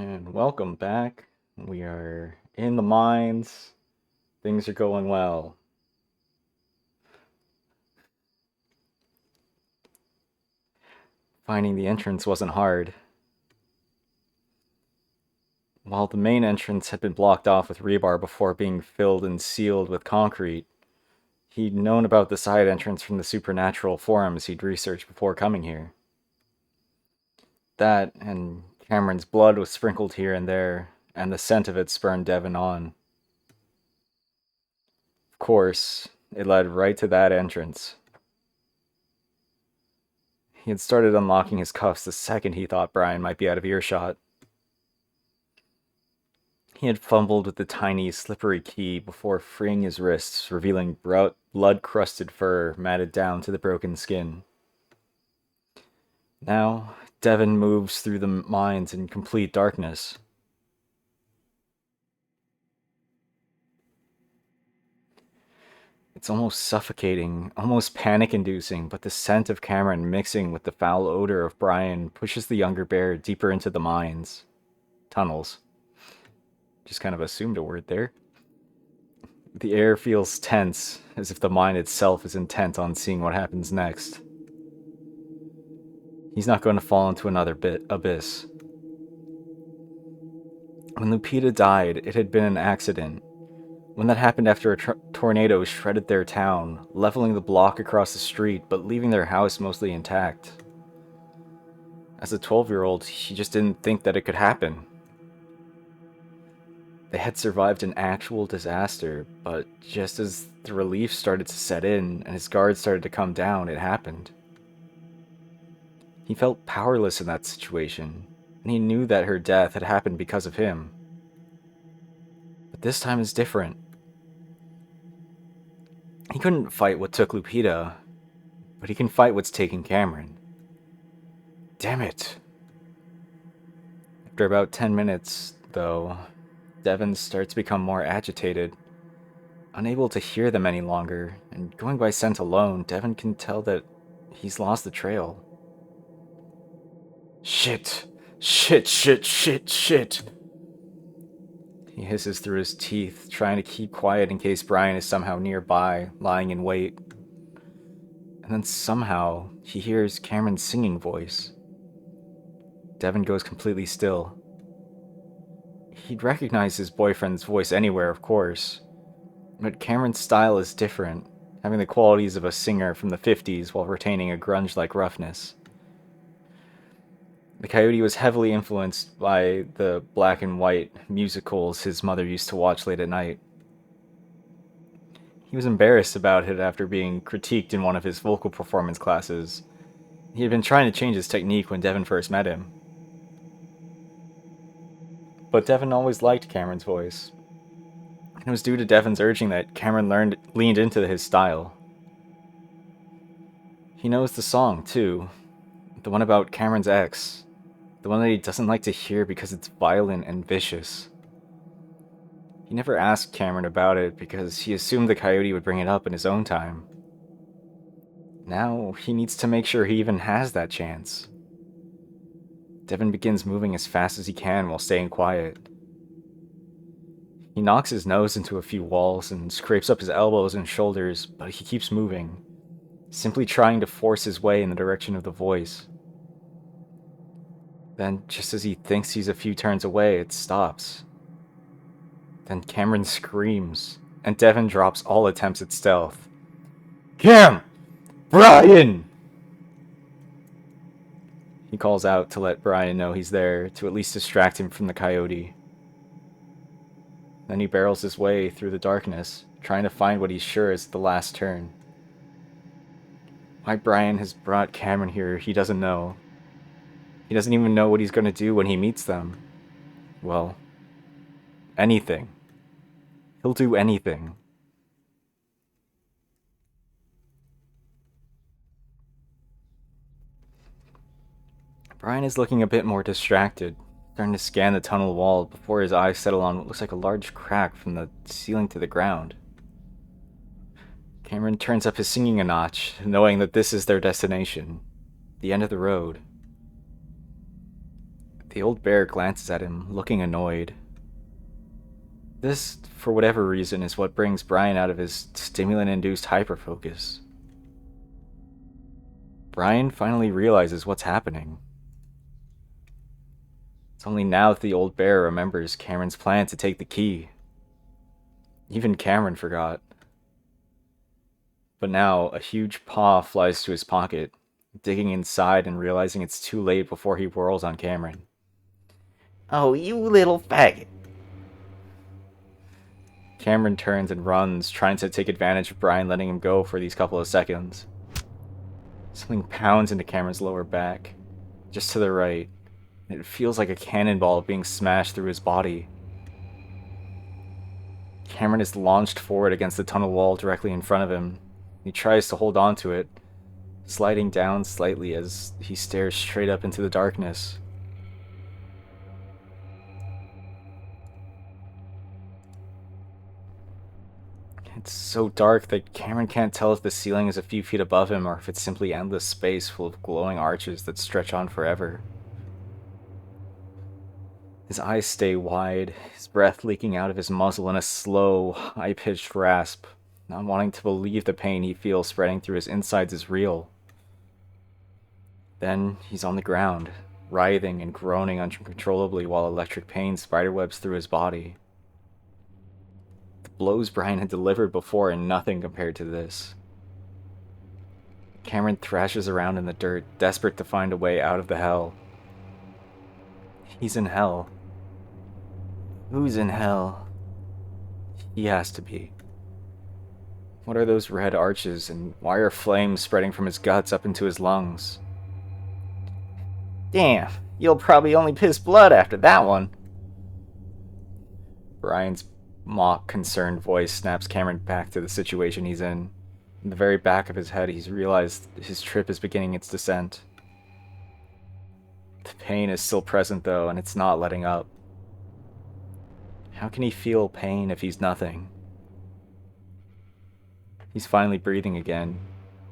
And welcome back. We are in the mines. Things are going well. Finding the entrance wasn't hard. While the main entrance had been blocked off with rebar before being filled and sealed with concrete, he'd known about the side entrance from the supernatural forums he'd researched before coming here. That, and Cameron's blood was sprinkled here and there, and the scent of it spurred Devon on. Of course, it led right to that entrance. He had started unlocking his cuffs the second he thought Brian might be out of earshot. He had fumbled with the tiny, slippery key before freeing his wrists, revealing blood-crusted fur matted down to the broken skin. Now, Devon moves through the mines in complete darkness. It's almost suffocating, almost panic-inducing, but the scent of Cameron mixing with the foul odor of Brian pushes the younger bear deeper into the mines. Tunnels. Just kind of assumed a word there. The air feels tense, as if the mine itself is intent on seeing what happens next. He's not going to fall into another abyss. When Lupita died, it had been an accident. When that happened after a tornado shredded their town, leveling the block across the street, but leaving their house mostly intact. As a 12-year-old, he just didn't think that it could happen. They had survived an actual disaster, but just as the relief started to set in and his guards started to come down, it happened. He felt powerless in that situation, and he knew that her death had happened because of him. But this time is different. He couldn't fight what took Lupita, but he can fight what's taking Cameron. Damn it. After about 10 minutes, though, Devon starts to become more agitated. Unable to hear them any longer, and going by scent alone, Devon can tell that he's lost the trail. Shit! Shit, shit, shit, shit! He hisses through his teeth, trying to keep quiet in case Brian is somehow nearby, lying in wait. And then somehow, he hears Cameron's singing voice. Devon goes completely still. He'd recognize his boyfriend's voice anywhere, of course. But Cameron's style is different, having the qualities of a singer from the 50s while retaining a grunge-like roughness. The Coyote was heavily influenced by the black and white musicals his mother used to watch late at night. He was embarrassed about it after being critiqued in one of his vocal performance classes. He had been trying to change his technique when Devon first met him. But Devon always liked Cameron's voice. It was due to Devon's urging that Cameron leaned into his style. He knows the song, too. The one about Cameron's ex. The one that he doesn't like to hear because it's violent and vicious. He never asked Cameron about it because he assumed the Coyote would bring it up in his own time. Now, he needs to make sure he even has that chance. Devon begins moving as fast as he can while staying quiet. He knocks his nose into a few walls and scrapes up his elbows and shoulders, but he keeps moving, simply trying to force his way in the direction of the voice. Then, just as he thinks he's a few turns away, it stops. Then Cameron screams, and Devon drops all attempts at stealth. Cam! Brian! He calls out to let Brian know he's there, to at least distract him from the Coyote. Then he barrels his way through the darkness, trying to find what he's sure is the last turn. Why Brian has brought Cameron here, he doesn't know. He doesn't even know what he's going to do when he meets them. Well, anything. He'll do anything. Brian is looking a bit more distracted, starting to scan the tunnel wall before his eyes settle on what looks like a large crack from the ceiling to the ground. Cameron turns up his singing a notch, knowing that this is their destination, the end of the road. The old bear glances at him, looking annoyed. This, for whatever reason, is what brings Brian out of his stimulant-induced hyperfocus. Brian finally realizes what's happening. It's only now that the old bear remembers Cameron's plan to take the key. Even Cameron forgot. But now, a huge paw flies to his pocket, digging inside and realizing it's too late before he whirls on Cameron. Oh, you little faggot. Cameron turns and runs, trying to take advantage of Brian letting him go for these couple of seconds. Something pounds into Cameron's lower back, just to the right. It feels like a cannonball being smashed through his body. Cameron is launched forward against the tunnel wall directly in front of him. He tries to hold on to it, sliding down slightly as he stares straight up into the darkness. It's so dark that Cameron can't tell if the ceiling is a few feet above him or if it's simply endless space full of glowing arches that stretch on forever. His eyes stay wide, his breath leaking out of his muzzle in a slow, high-pitched rasp, not wanting to believe the pain he feels spreading through his insides is real. Then he's on the ground, writhing and groaning uncontrollably while electric pain spiderwebs through his body. The blows Brian had delivered before are nothing compared to this. Cameron thrashes around in the dirt, desperate to find a way out of the hell. He's in hell. Who's in hell? He has to be. What are those red arches, and why are flames spreading from his guts up into his lungs? Damn, you'll probably only piss blood after that one. Brian's mock concerned voice snaps Cameron back to the situation he's in. In the very back of his head, he's realized his trip is beginning its descent. The pain is still present, though, and it's not letting up. How can he feel pain if he's nothing? He's finally breathing again,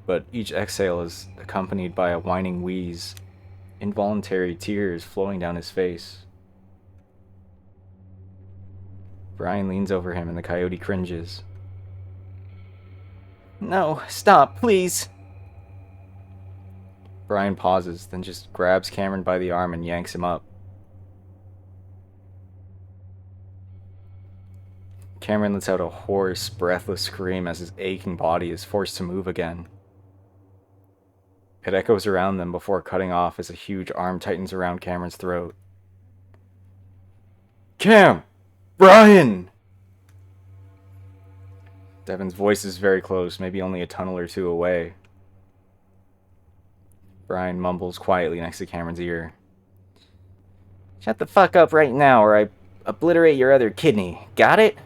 but each exhale is accompanied by a whining wheeze, involuntary tears flowing down his face. Brian leans over him and the coyote cringes. No, stop, please. Brian pauses, then just grabs Cameron by the arm and yanks him up. Cameron lets out a hoarse, breathless scream as his aching body is forced to move again. It echoes around them before cutting off as a huge arm tightens around Cameron's throat. Cam! Brian! Devin's voice is very close, maybe only a tunnel or two away. Brian mumbles quietly next to Cameron's ear. Shut the fuck up right now or I obliterate your other kidney. Got it?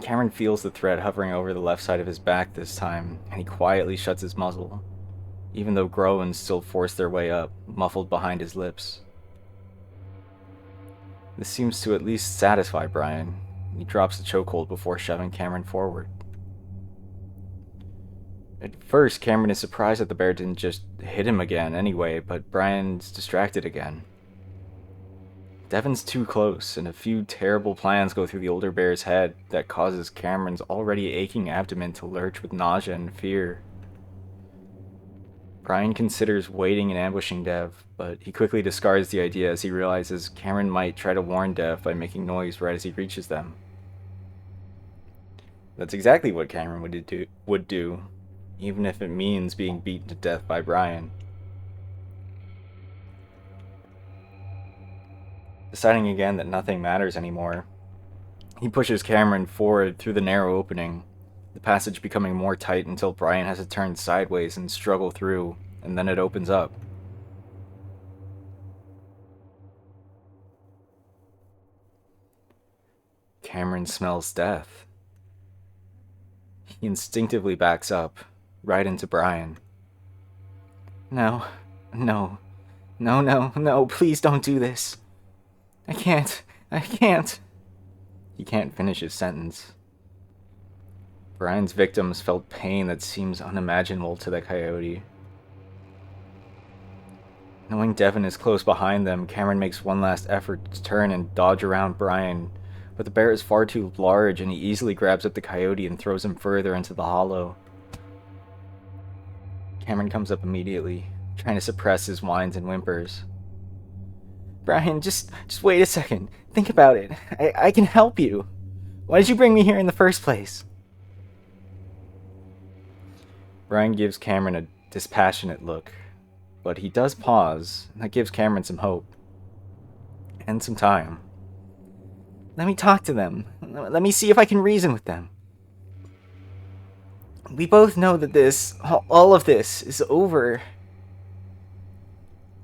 Cameron feels the thread hovering over the left side of his back this time, and he quietly shuts his muzzle, even though groans still force their way up, muffled behind his lips. This seems to at least satisfy Brian. He drops the chokehold before shoving Cameron forward. At first, Cameron is surprised that the bear didn't just hit him again anyway, but Brian's distracted again. Devin's too close, and a few terrible plans go through the older bear's head that causes Cameron's already aching abdomen to lurch with nausea and fear. Brian considers waiting and ambushing Dev, but he quickly discards the idea as he realizes Cameron might try to warn Dev by making noise right as he reaches them. That's exactly what Cameron would do, even if it means being beaten to death by Brian. Deciding again that nothing matters anymore, he pushes Cameron forward through the narrow opening, the passage becoming more tight until Brian has to turn sideways and struggle through, and then it opens up. Cameron smells death. He instinctively backs up, right into Brian. No, no, no, no, no, please don't do this. I can't. He can't finish his sentence. Brian's victims felt pain that seems unimaginable to the coyote. Knowing Devin is close behind them, Cameron makes one last effort to turn and dodge around Brian, but the bear is far too large and he easily grabs up the coyote and throws him further into the hollow. Cameron comes up immediately, trying to suppress his whines and whimpers. Brian, just wait a second. Think about it. I can help you. Why did you bring me here in the first place? Brian gives Cameron a dispassionate look, but he does pause, and that gives Cameron some hope. And some time. Let me talk to them. Let me see if I can reason with them. We both know that all of this is over.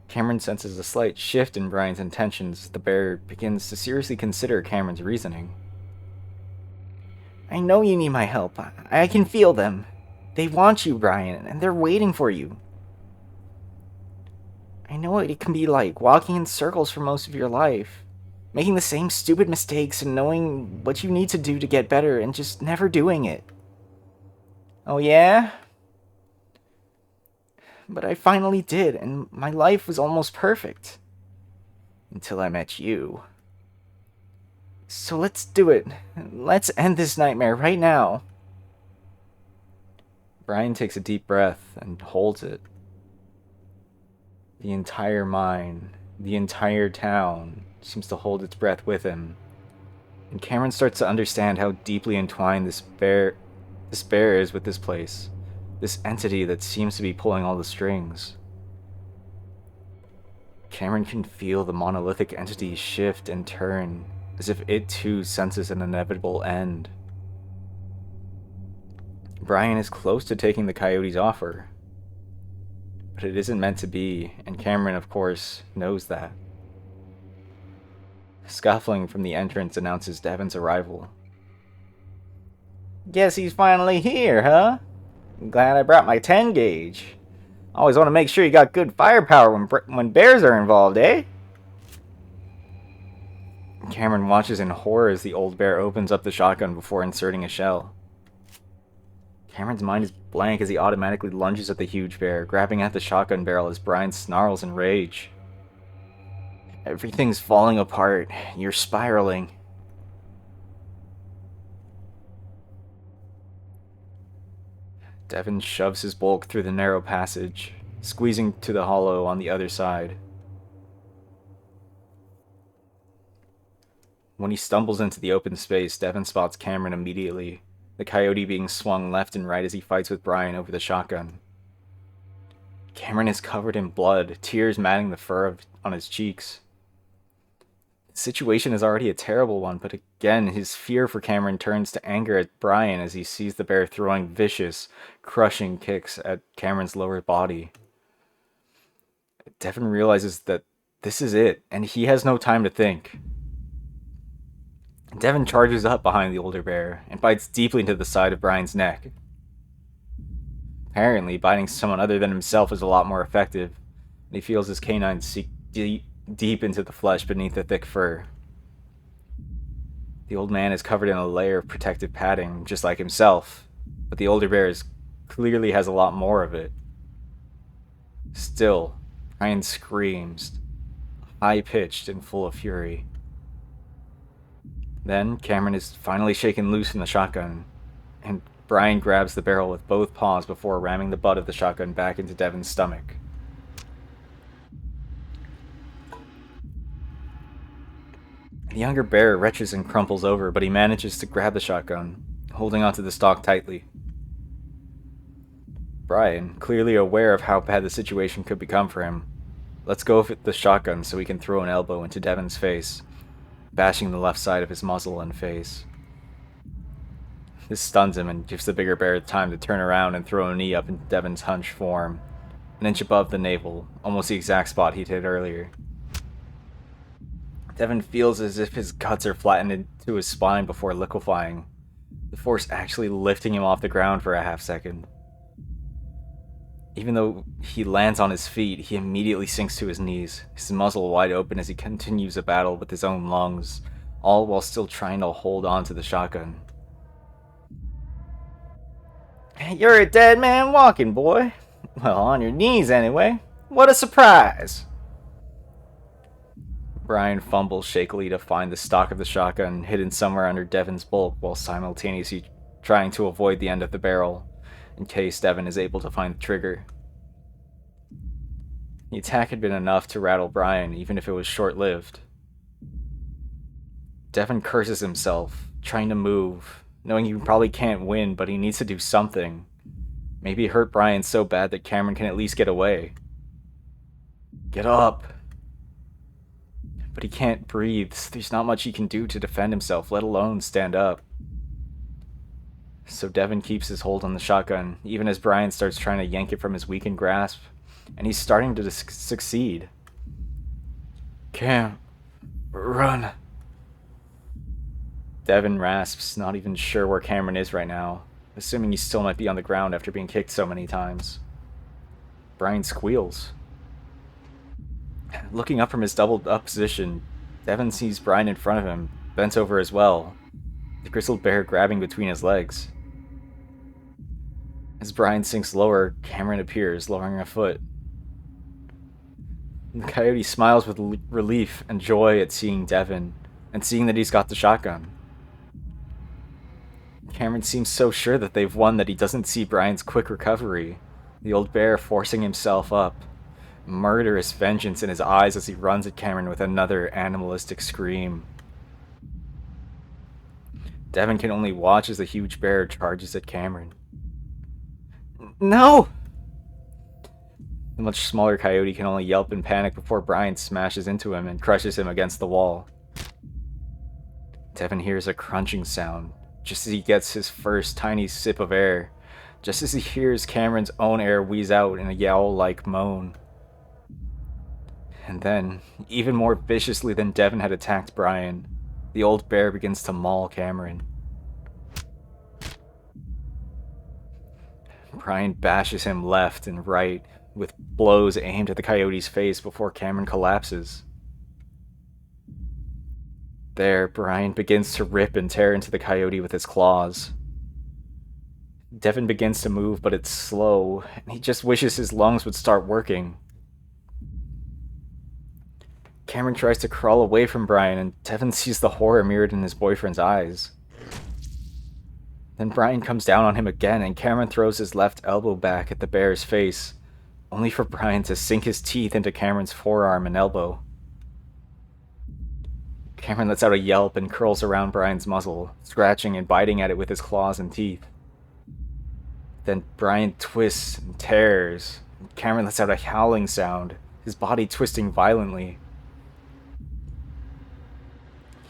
Cameron senses a slight shift in Brian's intentions as the bear begins to seriously consider Cameron's reasoning. I know you need my help. I can feel them. They want you, Brian, and they're waiting for you. I know what it can be like walking in circles for most of your life, making the same stupid mistakes and knowing what you need to do to get better and just never doing it. Oh yeah? But I finally did, and my life was almost perfect. Until I met you. So let's do it. Let's end this nightmare right now. Brian takes a deep breath and holds it. The entire mine, the entire town, seems to hold its breath with him. And Cameron starts to understand how deeply entwined this bear is with this place. This entity that seems to be pulling all the strings. Cameron can feel the monolithic entity shift and turn, as if it too senses an inevitable end. Brian is close to taking the coyote's offer, but it isn't meant to be, and Cameron, of course, knows that. Scuffling from the entrance announces Devin's arrival. Guess he's finally here, huh? Glad I brought my 10 gauge. Always want to make sure you got good firepower when bears are involved, eh? Cameron watches in horror as the old bear opens up the shotgun before inserting a shell. Cameron's mind is blank as he automatically lunges at the huge bear, grabbing at the shotgun barrel as Brian snarls in rage. Everything's falling apart. You're spiraling. Devin shoves his bulk through the narrow passage, squeezing to the hollow on the other side. When he stumbles into the open space, Devin spots Cameron immediately, the coyote being swung left and right as he fights with Brian over the shotgun. Cameron is covered in blood, tears matting the fur on his cheeks. The situation is already a terrible one, but again, his fear for Cameron turns to anger at Brian as he sees the bear throwing vicious, crushing kicks at Cameron's lower body. Devin realizes that this is it, and he has no time to think. Devin charges up behind the older bear and bites deeply into the side of Brian's neck. Apparently, biting someone other than himself is a lot more effective, and he feels his canines sink deep into the flesh beneath the thick fur. The old man is covered in a layer of protective padding, just like himself, but the older bear clearly has a lot more of it. Still, Brian screams, high-pitched and full of fury. Then, Cameron is finally shaken loose from the shotgun, and Brian grabs the barrel with both paws before ramming the butt of the shotgun back into Devin's stomach. The younger bear retches and crumples over, but he manages to grab the shotgun, holding onto the stock tightly. Brian, clearly aware of how bad the situation could become for him, lets go of the shotgun so he can throw an elbow into Devin's face, bashing the left side of his muzzle and face. This stuns him and gives the bigger bear time to turn around and throw a knee up into Devin's hunched form, an inch above the navel, almost the exact spot he'd hit earlier. Devin feels as if his guts are flattened into his spine before liquefying, the force actually lifting him off the ground for a half second. Even though he lands on his feet, he immediately sinks to his knees, his muzzle wide open as he continues a battle with his own lungs, all while still trying to hold on to the shotgun. You're a dead man walking, boy. Well, on your knees anyway. What a surprise! Brian fumbles shakily to find the stock of the shotgun hidden somewhere under Devon's bulk while simultaneously trying to avoid the end of the barrel in case Devon is able to find the trigger. The attack had been enough to rattle Brian, even if it was short-lived. Devon curses himself, trying to move, knowing he probably can't win, but he needs to do something. Maybe hurt Brian so bad that Cameron can at least get away. Get up! But he can't breathe, so there's not much he can do to defend himself, let alone stand up. So Devon keeps his hold on the shotgun, even as Brian starts trying to yank it from his weakened grasp, and he's starting to succeed. Cam, run. Devon rasps, not even sure where Cameron is right now, assuming he still might be on the ground after being kicked so many times. Brian squeals. Looking up from his doubled up position, Devon sees Brian in front of him, bent over as well, the grizzled bear grabbing between his legs. As Brian sinks lower, Cameron appears, lowering a foot. The coyote smiles with relief and joy at seeing Devon, and seeing that he's got the shotgun. Cameron seems so sure that they've won that he doesn't see Brian's quick recovery, the old bear forcing himself up, murderous vengeance in his eyes as he runs at Cameron with another animalistic scream. Devon can only watch as the huge bear charges at Cameron. No! The much smaller coyote can only yelp in panic before Brian smashes into him and crushes him against the wall. Devon hears a crunching sound, just as he gets his first tiny sip of air, just as he hears Cameron's own air wheeze out in a yowl-like moan. And then, even more viciously than Devon had attacked Brian, the old bear begins to maul Cameron. Brian bashes him left and right, with blows aimed at the coyote's face before Cameron collapses. There, Brian begins to rip and tear into the coyote with his claws. Devon begins to move, but it's slow, and he just wishes his lungs would start working. Cameron tries to crawl away from Brian, and Devon sees the horror mirrored in his boyfriend's eyes. Then Brian comes down on him again, and Cameron throws his left elbow back at the bear's face, only for Brian to sink his teeth into Cameron's forearm and elbow. Cameron lets out a yelp and curls around Brian's muzzle, scratching and biting at it with his claws and teeth. Then Brian twists and tears, and Cameron lets out a howling sound, his body twisting violently.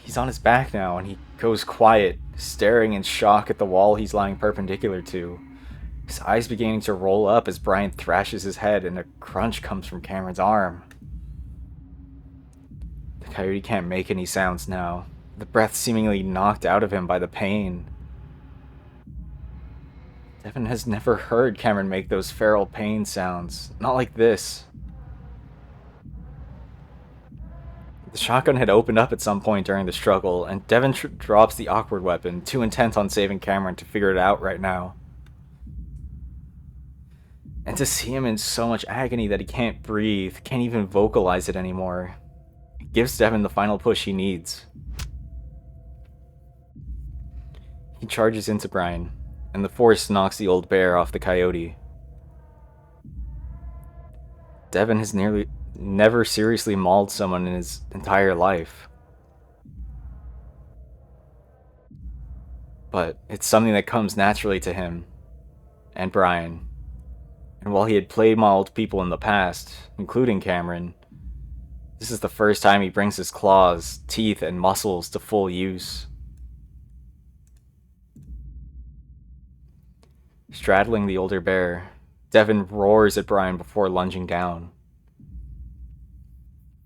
He's on his back now, and he goes quiet, staring in shock at the wall he's lying perpendicular to, his eyes beginning to roll up as Brian thrashes his head and a crunch comes from Cameron's arm. The coyote can't make any sounds now, the breath seemingly knocked out of him by the pain. Devon has never heard Cameron make those feral pain sounds, not like this. The shotgun had opened up at some point during the struggle, and Devon drops the awkward weapon, too intent on saving Cameron to figure it out right now. And to see him in so much agony that he can't breathe, can't even vocalize it anymore, it gives Devon the final push he needs. He charges into Brian, and the force knocks the old bear off the coyote. Devon has never seriously mauled someone in his entire life. But it's something that comes naturally to him and Brian. And while he had played mauled people in the past, including Cameron, this is the first time he brings his claws, teeth, and muscles to full use. Straddling the older bear, Devon roars at Brian before lunging down.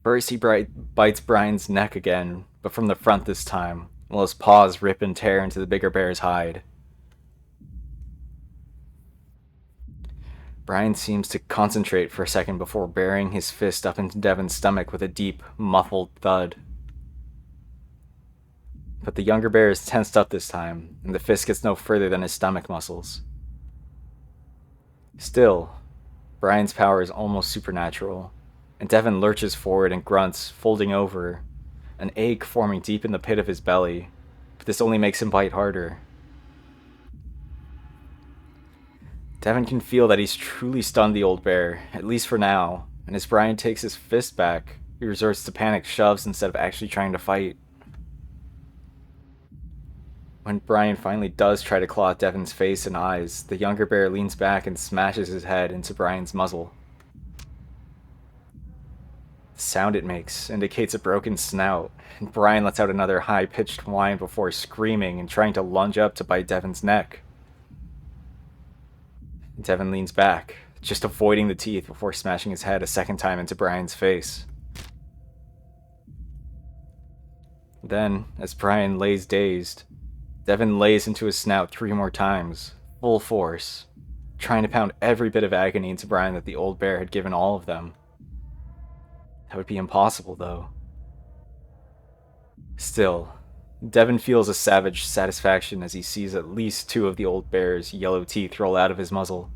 First, he bites Brian's neck again, but from the front this time, while his paws rip and tear into the bigger bear's hide. Brian seems to concentrate for a second before burying his fist up into Devon's stomach with a deep, muffled thud. But the younger bear is tensed up this time, and the fist gets no further than his stomach muscles. Still, Brian's power is almost supernatural, and Devon lurches forward and grunts, folding over, an ache forming deep in the pit of his belly, but this only makes him bite harder. Devin can feel that he's truly stunned the old bear, at least for now, and as Brian takes his fist back, he resorts to panic shoves instead of actually trying to fight. When Brian finally does try to claw at Devin's face and eyes, the younger bear leans back and smashes his head into Brian's muzzle. The sound it makes indicates a broken snout, and Brian lets out another high-pitched whine before screaming and trying to lunge up to bite Devin's neck. Devin leans back, just avoiding the teeth before smashing his head a second time into Brian's face. Then, as Brian lays dazed, Devin lays into his snout 3 more times, full force, trying to pound every bit of agony into Brian that the old bear had given all of them. That would be impossible, though. Still, Devin feels a savage satisfaction as he sees at least 2 of the old bear's yellow teeth roll out of his muzzle.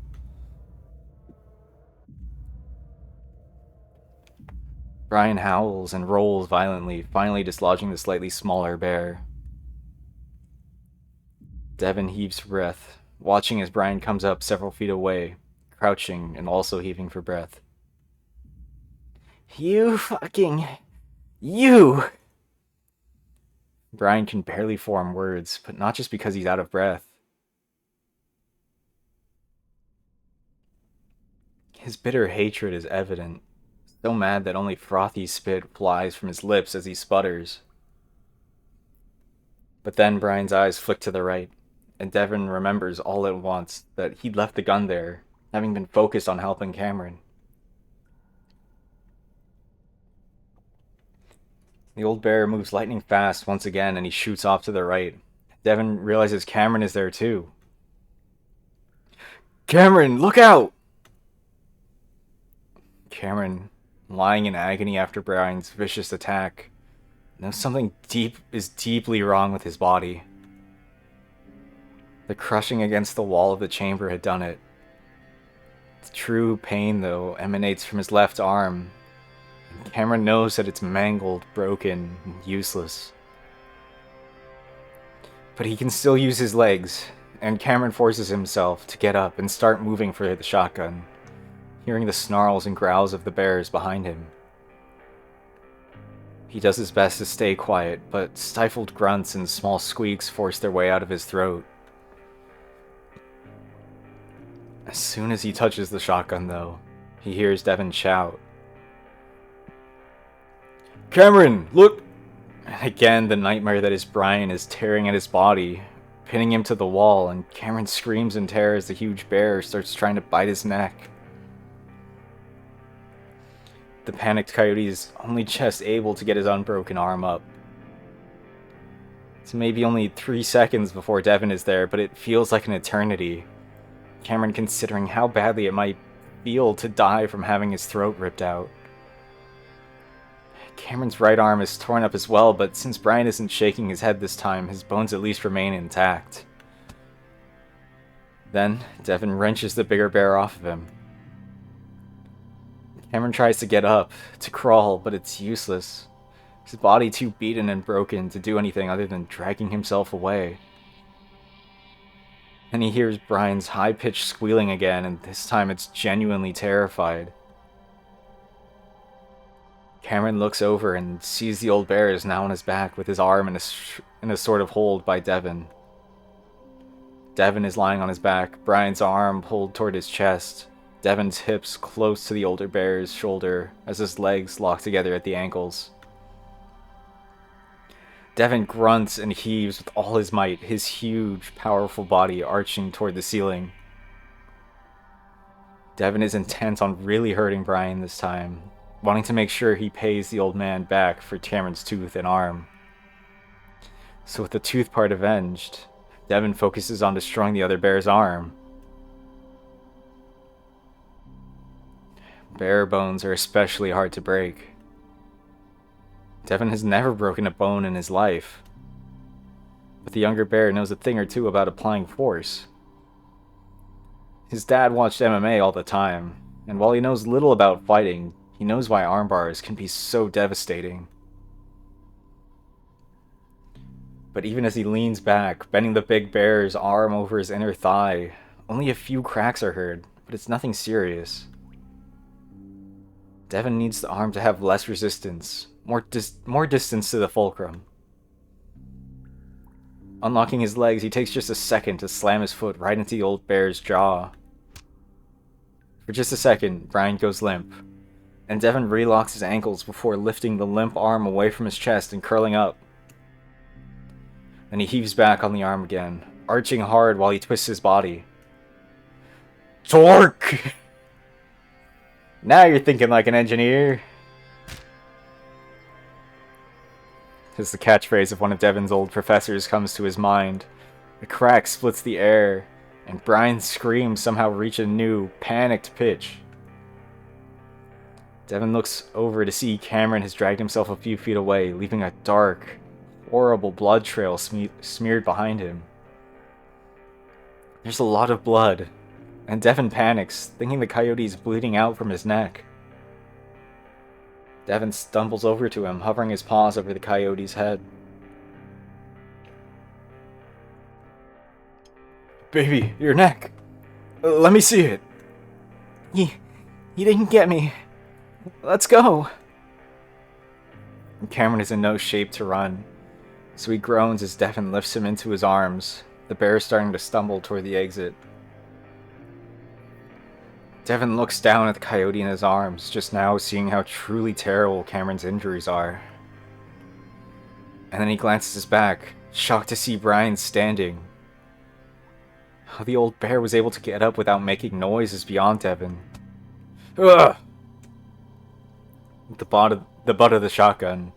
Brian howls and rolls violently, finally dislodging the slightly smaller bear. Devin heaves for breath, watching as Brian comes up several feet away, crouching and also heaving for breath. You fucking... You! Brian can barely form words, but not just because he's out of breath. His bitter hatred is evident, so mad that only frothy spit flies from his lips as he sputters. But then Brian's eyes flick to the right, and Devin remembers all at once that he'd left the gun there, having been focused on helping Cameron. The old bear moves lightning fast once again and he shoots off to the right. Devin realizes Cameron is there too. Cameron, look out! Cameron, lying in agony after Brian's vicious attack, knows something is deeply wrong with his body. The crushing against the wall of the chamber had done it. The true pain, though, emanates from his left arm. Cameron knows that it's mangled, broken, and useless. But he can still use his legs, and Cameron forces himself to get up and start moving for the shotgun, hearing the snarls and growls of the bears behind him. He does his best to stay quiet, but stifled grunts and small squeaks force their way out of his throat. As soon as he touches the shotgun, though, he hears Devin shout, Cameron, look! And again, the nightmare that is Brian is tearing at his body, pinning him to the wall, and Cameron screams in terror as the huge bear starts trying to bite his neck. The panicked coyote is only just able to get his unbroken arm up. It's maybe only 3 seconds before Devin is there, but it feels like an eternity. Cameron considering how badly it might feel to die from having his throat ripped out. Cameron's right arm is torn up as well, but since Brian isn't shaking his head this time, his bones at least remain intact. Then, Devin wrenches the bigger bear off of him. Cameron tries to get up, to crawl, but it's useless. His body too beaten and broken to do anything other than dragging himself away. And he hears Brian's high-pitched squealing again, and this time it's genuinely terrified. Cameron looks over and sees the old bear is now on his back with his arm in a sort of hold by Devin. Devin is lying on his back, Brian's arm pulled toward his chest, Devin's hips close to the older bear's shoulder as his legs lock together at the ankles. Devin grunts and heaves with all his might, his huge, powerful body arching toward the ceiling. Devin is intent on really hurting Brian this time, wanting to make sure he pays the old man back for Cameron's tooth and arm. So with the tooth part avenged, Devin focuses on destroying the other bear's arm. Bear bones are especially hard to break. Devin has never broken a bone in his life, but the younger bear knows a thing or two about applying force. His dad watched MMA all the time, and while he knows little about fighting, he knows why arm bars can be so devastating. But even as he leans back, bending the big bear's arm over his inner thigh, only a few cracks are heard, but it's nothing serious. Devin needs the arm to have less resistance, more distance to the fulcrum. Unlocking his legs, he takes just a second to slam his foot right into the old bear's jaw. For just a second, Brian goes limp, and Devin relocks his ankles before lifting the limp arm away from his chest and curling up. Then he heaves back on the arm again, arching hard while he twists his body. Torque! Now you're thinking like an engineer. As the catchphrase of one of Devin's old professors comes to his mind, a crack splits the air, and Brian's screams somehow reach a new, panicked pitch. Devin looks over to see Cameron has dragged himself a few feet away, leaving a dark, horrible blood trail smeared behind him. There's a lot of blood, and Devin panics, thinking the coyote is bleeding out from his neck. Devin stumbles over to him, hovering his paws over the coyote's head. Baby, your neck. Let me see it. He didn't get me. Let's go. Cameron is in no shape to run, so he groans as Devin lifts him into his arms, the bear starting to stumble toward the exit. Devin looks down at the coyote in his arms, just now seeing how truly terrible Cameron's injuries are. And then he glances back, shocked to see Brian standing. How the old bear was able to get up without making noise is beyond Devin. Ugh! The butt of the shotgun,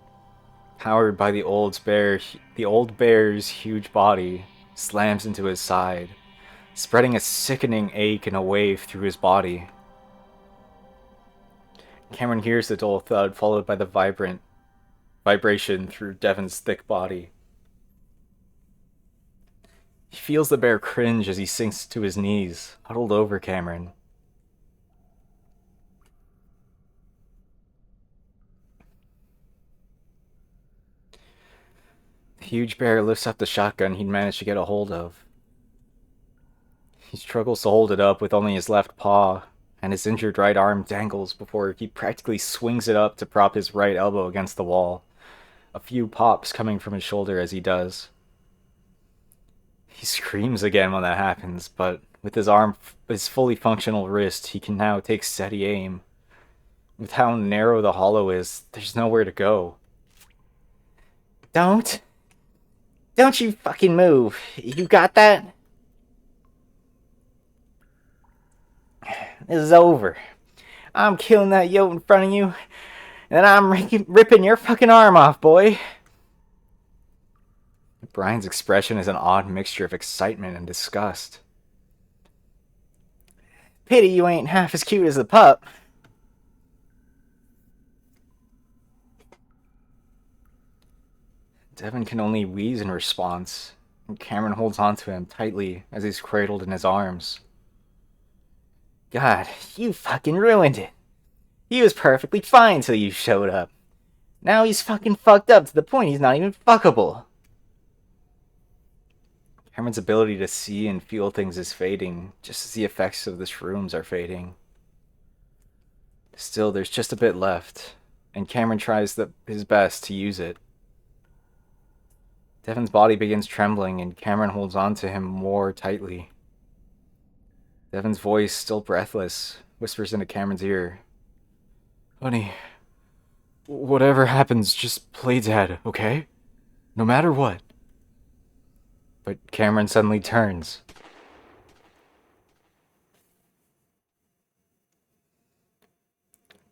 powered by the old bear's huge body, slams into his side, spreading a sickening ache and a wave through his body. Cameron hears the dull thud followed by the vibration through Devin's thick body. He feels the bear cringe as he sinks to his knees, huddled over Cameron. The huge bear lifts up the shotgun he'd managed to get a hold of. He struggles to hold it up with only his left paw, and his injured right arm dangles before he practically swings it up to prop his right elbow against the wall, a few pops coming from his shoulder as he does. He screams again when that happens, but with his fully functional wrist, he can now take steady aim. With how narrow the hollow is, there's nowhere to go. Don't you fucking move. You got that? This is over. I'm killing that yote in front of you, and then I'm ripping your fucking arm off, boy. Brian's expression is an odd mixture of excitement and disgust. Pity you ain't half as cute as the pup. Devin can only wheeze in response, and Cameron holds onto him tightly as he's cradled in his arms. God, you fucking ruined it. He was perfectly fine till you showed up. Now he's fucking fucked up to the point he's not even fuckable. Cameron's ability to see and feel things is fading, just as the effects of the shrooms are fading. Still, there's just a bit left, and Cameron tries his best to use it. Devin's body begins trembling, and Cameron holds on to him more tightly. Devin's voice, still breathless, whispers into Cameron's ear. Honey, whatever happens, just play dead, okay? No matter what. But Cameron suddenly turns.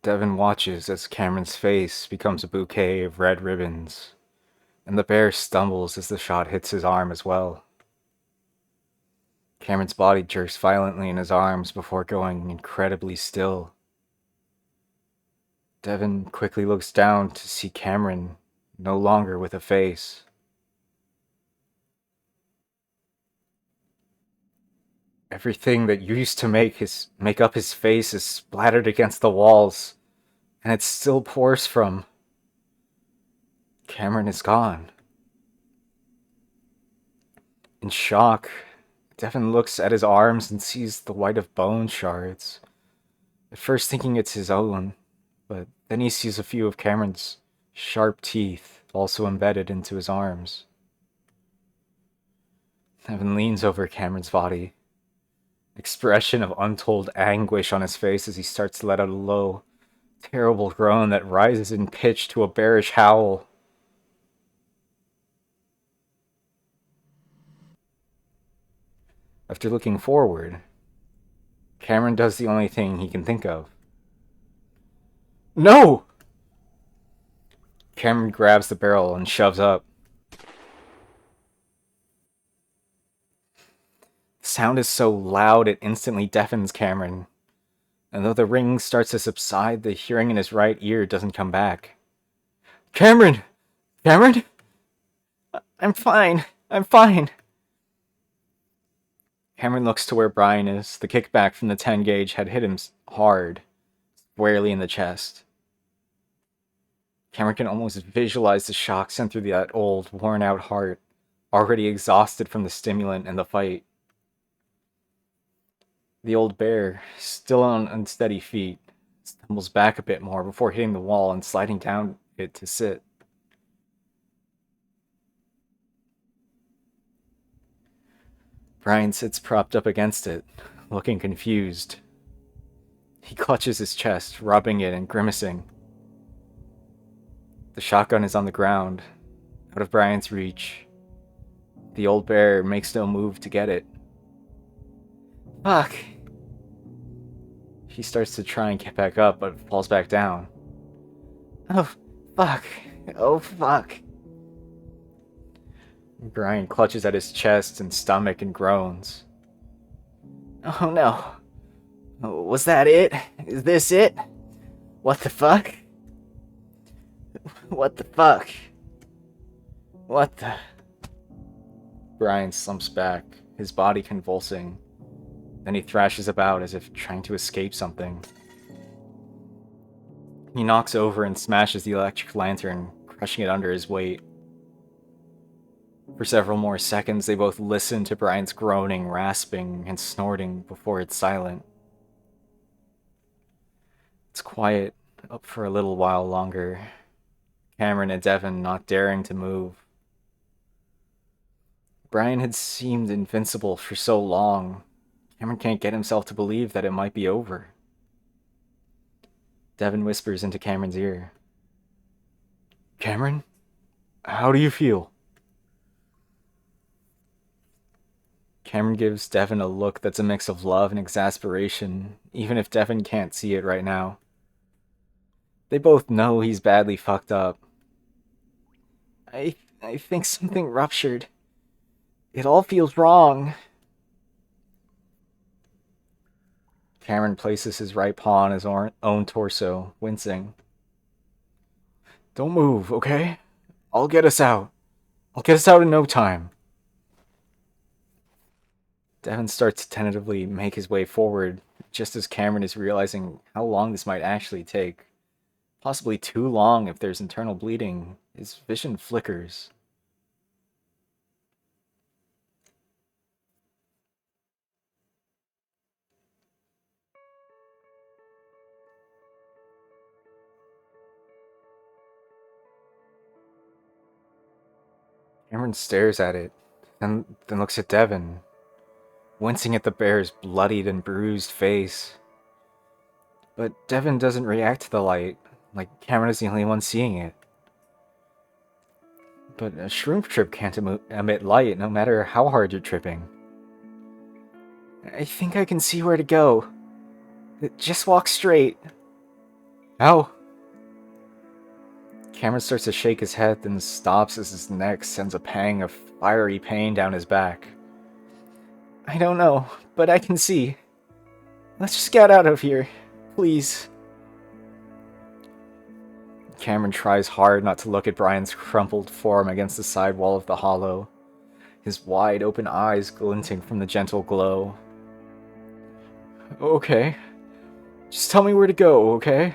Devin watches as Cameron's face becomes a bouquet of red ribbons, and the bear stumbles as the shot hits his arm as well. Cameron's body jerks violently in his arms before going incredibly still. Devin quickly looks down to see Cameron no longer with a face. Everything that used to make up his face is splattered against the walls, and it still pours from. Cameron is gone. In shock, Devin looks at his arms and sees the white of bone shards, at first thinking it's his own, but then he sees a few of Cameron's sharp teeth also embedded into his arms. Devin leans over Cameron's body, expression of untold anguish on his face as he starts to let out a low, terrible groan that rises in pitch to a bearish howl. After looking forward, Cameron does the only thing he can think of. No! Cameron grabs the barrel and shoves up. The sound is so loud it instantly deafens Cameron, and though the ring starts to subside, the hearing in his right ear doesn't come back. Cameron! Cameron? I'm fine. I'm fine. Cameron looks to where Brian is. The kickback from the 10 gauge had hit him hard, squarely in the chest. Cameron can almost visualize the shock sent through that old, worn-out heart, already exhausted from the stimulant and the fight. The old bear, still on unsteady feet, stumbles back a bit more before hitting the wall and sliding down it to sit. Brian sits propped up against it, looking confused. He clutches his chest, rubbing it and grimacing. The shotgun is on the ground, out of Brian's reach. The old bear makes no move to get it. Fuck. He starts to try and get back up, but falls back down. Oh, fuck. Oh, fuck. Brian clutches at his chest and stomach and groans. Oh no. Was that it? Is this it? What the fuck? What the fuck? What the... Brian slumps back, his body convulsing. Then he thrashes about as if trying to escape something. He knocks over and smashes the electric lantern, crushing it under his weight. For several more seconds, they both listen to Brian's groaning, rasping, and snorting before it's silent. It's quiet up for a little while longer. Cameron and Devin not daring to move. Brian had seemed invincible for so long. Cameron can't get himself to believe that it might be over. Devin whispers into Cameron's ear. Cameron, how do you feel? Cameron gives Devin a look that's a mix of love and exasperation, even if Devin can't see it right now. They both know he's badly fucked up. I think something ruptured. It all feels wrong. Cameron places his right paw on his own torso, wincing. Don't move, okay? I'll get us out. I'll get us out in no time. Devin starts to tentatively make his way forward, just as Cameron is realizing how long this might actually take. Possibly too long if there's internal bleeding. His vision flickers. Cameron stares at it, then looks at Devin, wincing at the bear's bloodied and bruised face. But Devin doesn't react to the light, like Cameron is the only one seeing it. But a shroom trip can't emit light no matter how hard you're tripping. I think I can see where to go. Just walk straight. How? Cameron starts to shake his head, then stops as his neck sends a pang of fiery pain down his back. I don't know, but I can see. Let's just get out of here, please. Cameron tries hard not to look at Brian's crumpled form against the side wall of the hollow, his wide open eyes glinting from the gentle glow. Okay. Just tell me where to go, okay?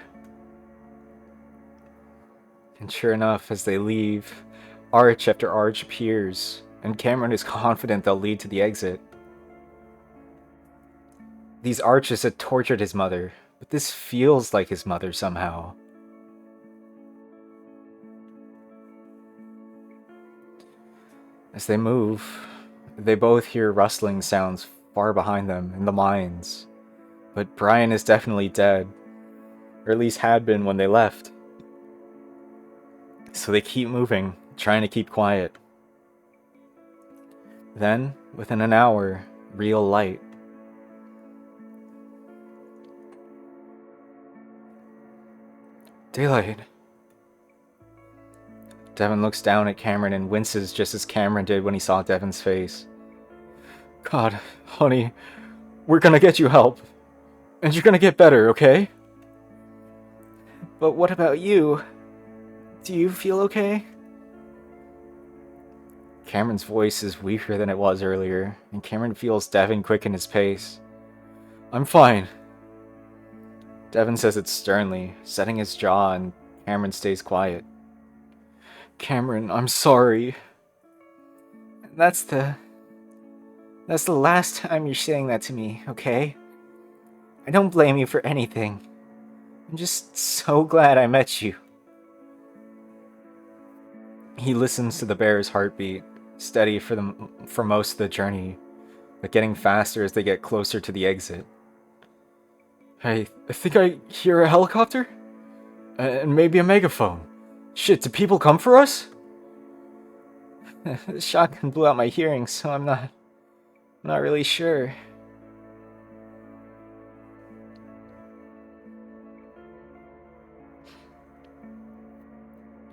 And sure enough, as they leave, arch after arch appears, and Cameron is confident they'll lead to the exit. These arches had tortured his mother, but this feels like his mother somehow. As they move, they both hear rustling sounds far behind them in the mines. But Brian is definitely dead, or at least had been when they left. So they keep moving, trying to keep quiet. Then, within an hour, real light. Daylight. Devin looks down at Cameron and winces just as Cameron did when he saw Devin's face. God, honey, we're gonna get you help. And you're gonna get better, okay? But what about you? Do you feel okay? Cameron's voice is weaker than it was earlier, and Cameron feels Devin quicken his pace. I'm fine. Devin says it sternly, setting his jaw, and Cameron stays quiet. Cameron, I'm sorry. That's the last time you're saying that to me, okay? I don't blame you for anything. I'm just so glad I met you. He listens to the bear's heartbeat, steady for most of the journey, but getting faster as they get closer to the exit. I think I hear a helicopter? And maybe a megaphone. Shit, do people come for us? The shotgun blew out my hearing, so I'm not really sure.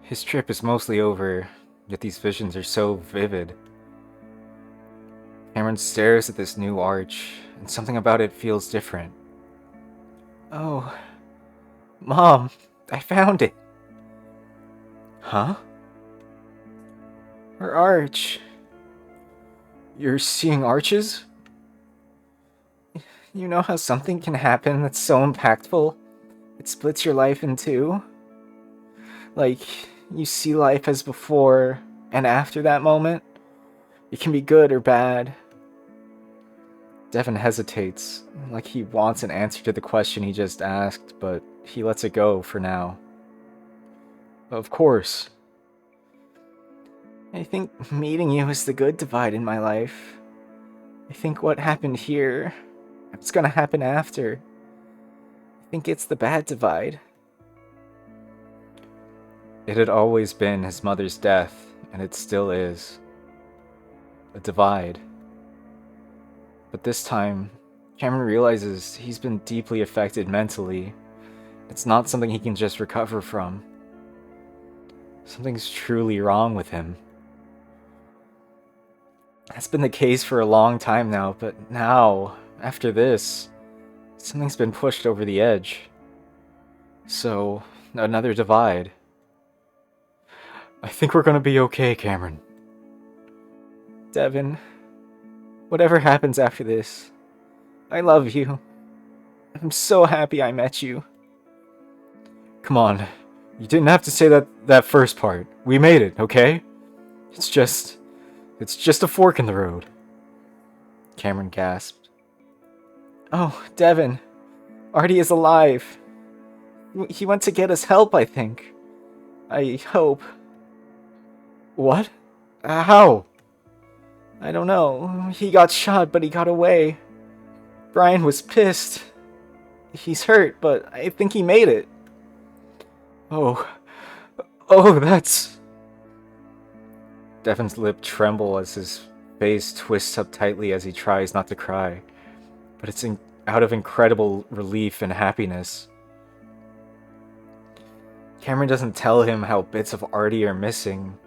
His trip is mostly over, yet these visions are so vivid. Cameron stares at this new arch, and something about it feels different. Oh, Mom, I found it. Huh? Her arch. You're seeing arches? You know how something can happen that's so impactful, it splits your life in two? Like, you see life as before and after that moment. It can be good or bad. Devin hesitates, like he wants an answer to the question he just asked, but he lets it go for now. Of course. I think meeting you is the good divide in my life. I think what happened here, it's gonna happen after. I think it's the bad divide. It had always been his mother's death, and it still is. A divide. But this time, Cameron realizes he's been deeply affected mentally. It's not something he can just recover from. Something's truly wrong with him. That's been the case for a long time now, but now, after this, something's been pushed over the edge. So, another divide. I think we're gonna be okay, Cameron. Devin, whatever happens after this, I love you. I'm so happy I met you. Come on, you didn't have to say that first part. We made it, okay? It's just a fork in the road. Cameron gasped. Oh, Devin, Artie is alive. He went to get us help, I think. I hope. What? How? I don't know. He got shot, but he got away. Brian was pissed. He's hurt, but I think he made it. Oh, that's... Devin's lip trembles as his face twists up tightly as he tries not to cry. But it's out of incredible relief and happiness. Cameron doesn't tell him how bits of Artie are missing,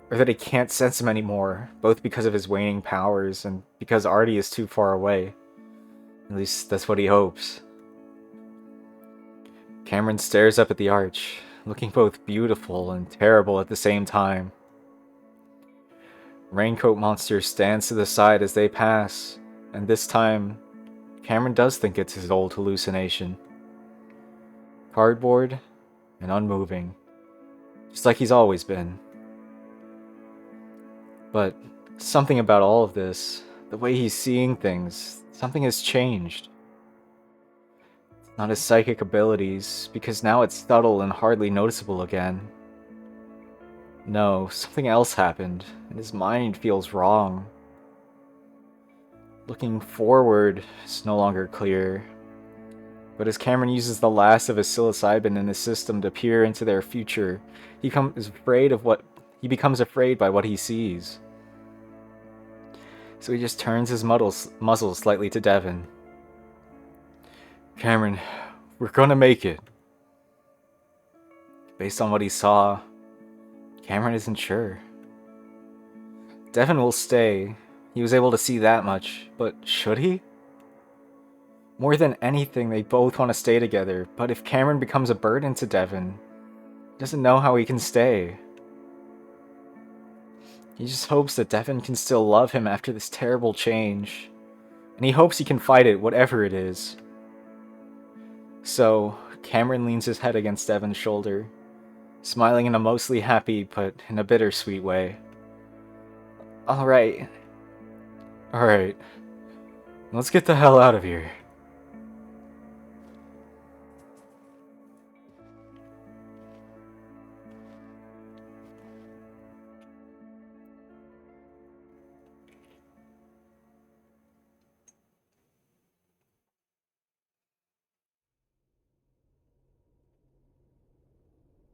or that he can't sense him anymore, both because of his waning powers and because Artie is too far away. At least that's what he hopes. Cameron stares up at the arch, looking both beautiful and terrible at the same time. Raincoat Monster stands to the side as they pass, and this time, Cameron does think it's his old hallucination. Cardboard and unmoving, just like he's always been. But something about all of this, the way he's seeing things, something has changed. It's not his psychic abilities, because now it's subtle and hardly noticeable again. No, something else happened, and his mind feels wrong. Looking forward is no longer clear. But as Cameron uses the last of his psilocybin in his system to peer into their future, he becomes afraid by what he sees. So he just turns his muzzle slightly to Devon. Cameron, we're gonna make it. Based on what he saw, Cameron isn't sure. Devon will stay. He was able to see that much, but should he? More than anything, they both want to stay together, but if Cameron becomes a burden to Devon, he doesn't know how he can stay. He just hopes that Devon can still love him after this terrible change, and he hopes he can fight it, whatever it is. So, Cameron leans his head against Devon's shoulder, smiling in a mostly happy but in a bittersweet way. Alright. Alright. Let's get the hell out of here.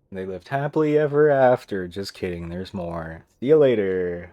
They lived happily ever after. Just kidding, there's more. See you later.